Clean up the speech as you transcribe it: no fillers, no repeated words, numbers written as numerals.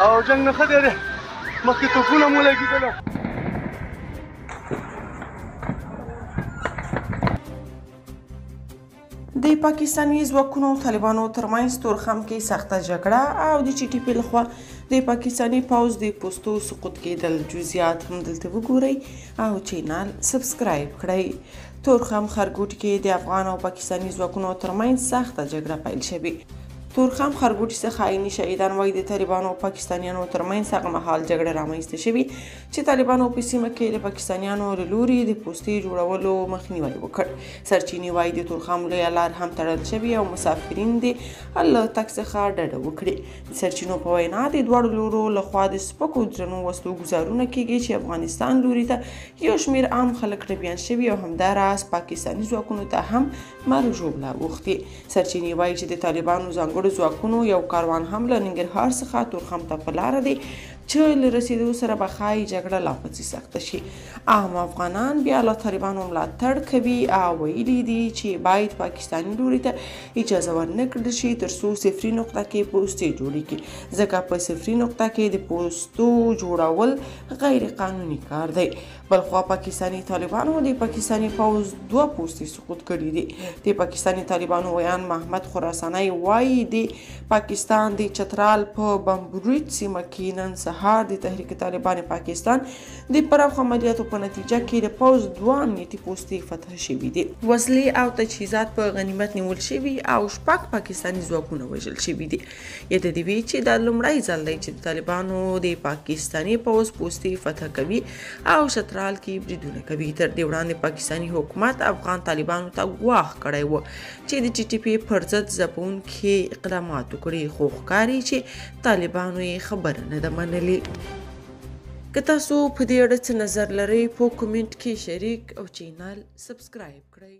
او جنګ نه ښه دی دی مخکې توپونه مو لګېدله د پاکستاني ځواکونو او طالبانو ترمنځ تورخم کې سخته جګړه او د ټي ټي پي لخوا د پاکستاني پوځ د پوستو سقوط کېدل. جزئیات هم دلته وګورئ او چینل سبسکرایب کړئ. تورخم خرګوټ کې د افغان او پاکستاني ځواکونو ترمنځ سخته جګړه پیل شوې. تورخم خرګوټي څخه عیني شهیدان وایي د طالبانو او پاکستانیانو ترمنځ هغه مهال جګړه رامنځته شوې چې طالبانو په سیمه کې د پاکستانیانو له لوري د پوستې جوړولو مخنیوی وکړ. سرچینې وایي د تورخم لویه لار هم تړل شوې او مسافرین د له تګ څخه ډډه وکړي. د سرچینو په وینا د دواړو لورو لخوا د سپکو درنو وسلو ګزارونه کیږي چې افغانستان لوري ته یو شمېر عام خلک ټپیان شوي او همداراز پاکستاني ځواکونو ته هم مرګ ژوبله اوښتې. سرچینې وایي چې د طالبانو ځانګړو ځواکونو یو کاروان هم له ننګرهار څخه تورخم ته په لاره دی چې له رسیدو سره به ښایي جګړه لا پسې سخته شي. عام افغانان بیا له طالبانو ملاتړ کوي او ویلي دي چې باید پاکستاني لوري ته اجازه ورنه کړل شي تر څو صفري نقطه کې پوستې جوړې کړي، ځکه په صفري نقطه کې د پوستو جوړول غیر قانوني کار دی. بلخوا پاکستاني طالبانو د پاکستاني پوځ 2 پوستې سقوط کړي دي. د پاکستاني طالبانو ویان محمد خراساني وایي د پاکستان د چترال په بمبرویت سیمه کې نن سهار د تحریک طالبان پاکستان د پراخو عملیاتو په نتیجه کې د پوځ 2 امنیتي پوستې فتح شوي دي. وسلې او تجهیزات په غنیمت نیول شوي او 6 پاکستاني ځواکونه وژل شوي دي. یاده دې وي چې دا لومړی ځل دی چې د طالبانو د پاکستاني پوځ پوستې فتح کوي او چترال کې بریدونه کوي. تر دې وړاندې پاکستاني حکومت افغان طالبانو ته ګواښ کړی و چې د ټي ټي پي پر ضد ځپونکي اقدامات وکړي، خو ښکاري چې طالبانو یې خبره نه ده منلې. که تاسو په دې اړه څه نظر لرئ په کومنټ کې شریک او چینل سبسکرایب کړئ.